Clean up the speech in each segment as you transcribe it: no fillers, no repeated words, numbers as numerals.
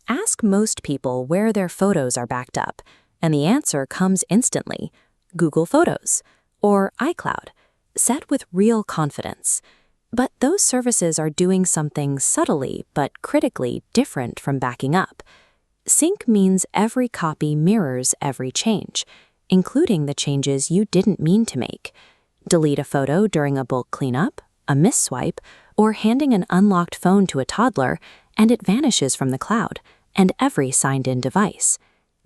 Ask most people where their photos are backed up, and the answer comes instantly: Google Photos or iCloud, set with real confidence. But those services are doing something subtly but critically different from backing up. Sync means every copy mirrors every change, including the changes you didn't mean to make. Delete a photo during a bulk cleanup, a misswipe, or handing an unlocked phone to a toddler, and it vanishes from the cloud and every signed-in device.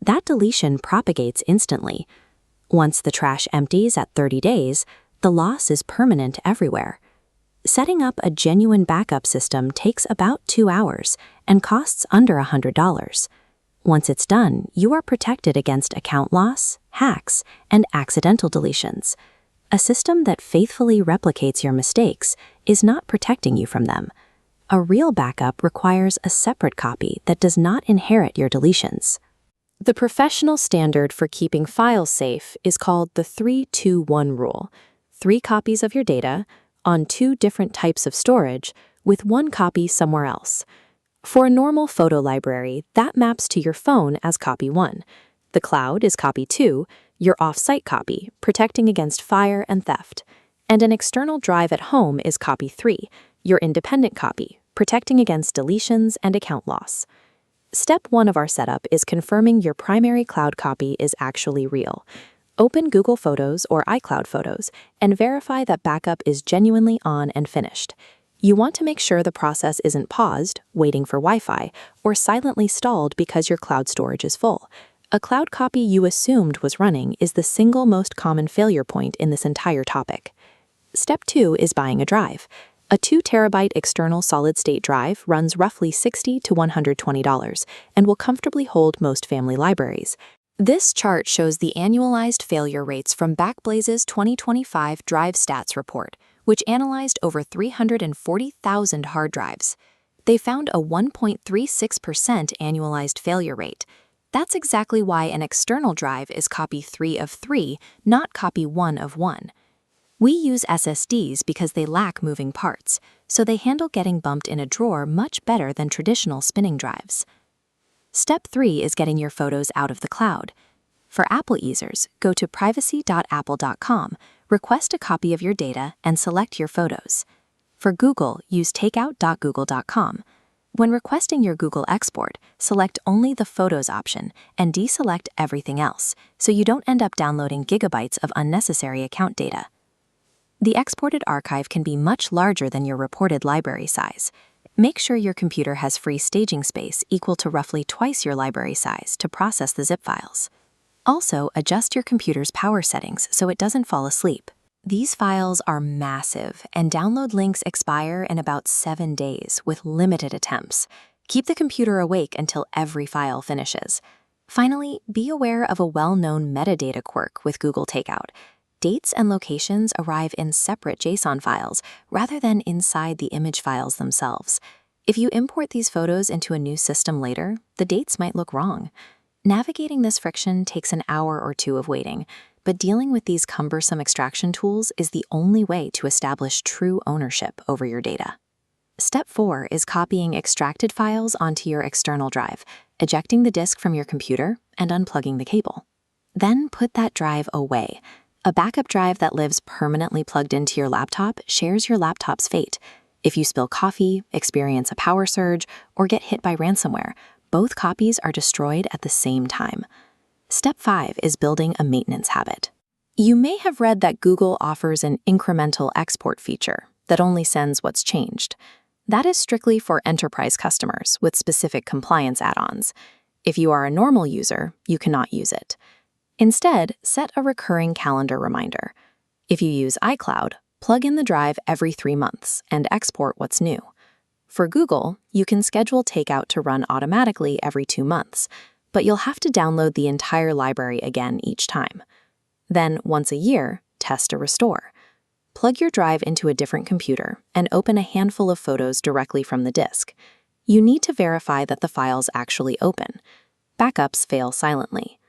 That deletion propagates instantly. Once the trash empties at 30 days, the loss is permanent everywhere. Setting up a genuine backup system takes about 2 hours and costs under $100. Once it's done, you are protected against account loss, hacks, and accidental deletions. A system that faithfully replicates your mistakes is not protecting you from them. A real backup requires a separate copy that does not inherit your deletions. The professional standard for keeping files safe is called the 3-2-1 rule: 3 copies of your data on 2 different types of storage with 1 copy somewhere else. For a normal photo library, that maps to your phone as copy 1. The cloud is copy 2, your off-site copy, protecting against fire and theft. And an external drive at home is copy 3, your independent copy, protecting against deletions and account loss. Step 1 of our setup is confirming your primary cloud copy is actually real. Open Google Photos or iCloud Photos and verify that backup is genuinely on and finished. You want to make sure the process isn't paused, waiting for Wi-Fi, or silently stalled because your cloud storage is full. A cloud copy you assumed was running is the single most common failure point in this entire topic. Step 2 is buying a drive. A 2 terabyte external solid-state drive runs roughly $60 to $120 and will comfortably hold most family libraries. This chart shows the annualized failure rates from Backblaze's 2025 Drive Stats report, which analyzed over 340,000 hard drives. They found a 1.36% annualized failure rate. That's exactly why an external drive is copy 3 of 3, not copy 1 of 1. We use SSDs because they lack moving parts, so they handle getting bumped in a drawer much better than traditional spinning drives. Step 3 is getting your photos out of the cloud. For Apple users, go to privacy.apple.com, request a copy of your data, and select your photos. For Google, use takeout.google.com. When requesting your Google export, select only the Photos option and deselect everything else, so you don't end up downloading gigabytes of unnecessary account data. The exported archive can be much larger than your reported library size. Make sure your computer has free staging space equal to roughly twice your library size to process the zip files. Also, adjust your computer's power settings so it doesn't fall asleep. These files are massive, and download links expire in about 7 days with limited attempts. Keep the computer awake until every file finishes. Finally, be aware of a well-known metadata quirk with Google Takeout. Dates and locations arrive in separate JSON files rather than inside the image files themselves. If you import these photos into a new system later, the dates might look wrong. Navigating this friction takes an hour or 2 of waiting, but dealing with these cumbersome extraction tools is the only way to establish true ownership over your data. Step 4 is copying extracted files onto your external drive, ejecting the disk from your computer, and unplugging the cable. Then put that drive away. A backup drive that lives permanently plugged into your laptop shares your laptop's fate. If you spill coffee, experience a power surge, or get hit by ransomware, both copies are destroyed at the same time. Step 5 is building a maintenance habit. You may have read that Google offers an incremental export feature that only sends what's changed. That is strictly for enterprise customers with specific compliance add-ons. If you are a normal user, you cannot use it. Instead, set a recurring calendar reminder. If you use iCloud, plug in the drive every 3 months and export what's new. For Google, you can schedule Takeout to run automatically every 2 months, but you'll have to download the entire library again each time. Then, once a year, test a restore. Plug your drive into a different computer and open a handful of photos directly from the disk. You need to verify that the files actually open. Backups fail silently.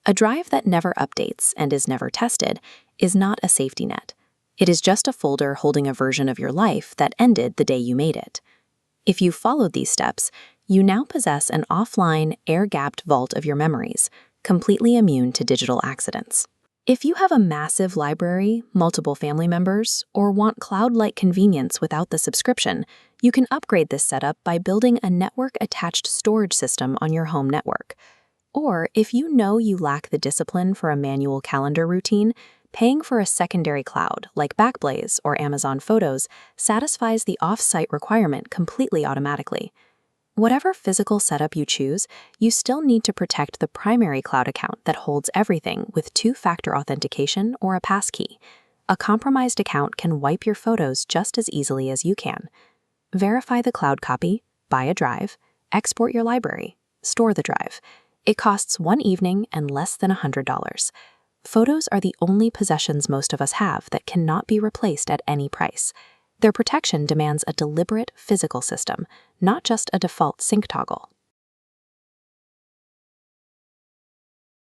A drive that never updates and is never tested is not a safety net. It is just a folder holding a version of your life that ended the day you made it. If you followed these steps, You now possess an offline, air-gapped vault of your memories, completely immune to digital accidents. If you have a massive library, multiple family members, or want cloud-like convenience without the subscription, you can upgrade this setup by building a network-attached storage system on your home network. Or, if you know you lack the discipline for a manual calendar routine, paying for a secondary cloud like Backblaze or Amazon Photos satisfies the off-site requirement completely automatically. Whatever physical setup you choose, you still need to protect the primary cloud account that holds everything with two-factor authentication or a passkey. A compromised account can wipe your photos just as easily as you can. Verify the cloud copy, buy a drive, export your library, store the drive. It costs one evening and less than $100. Photos are the only possessions most of us have that cannot be replaced at any price. Their protection demands a deliberate physical system, not just a default sync toggle.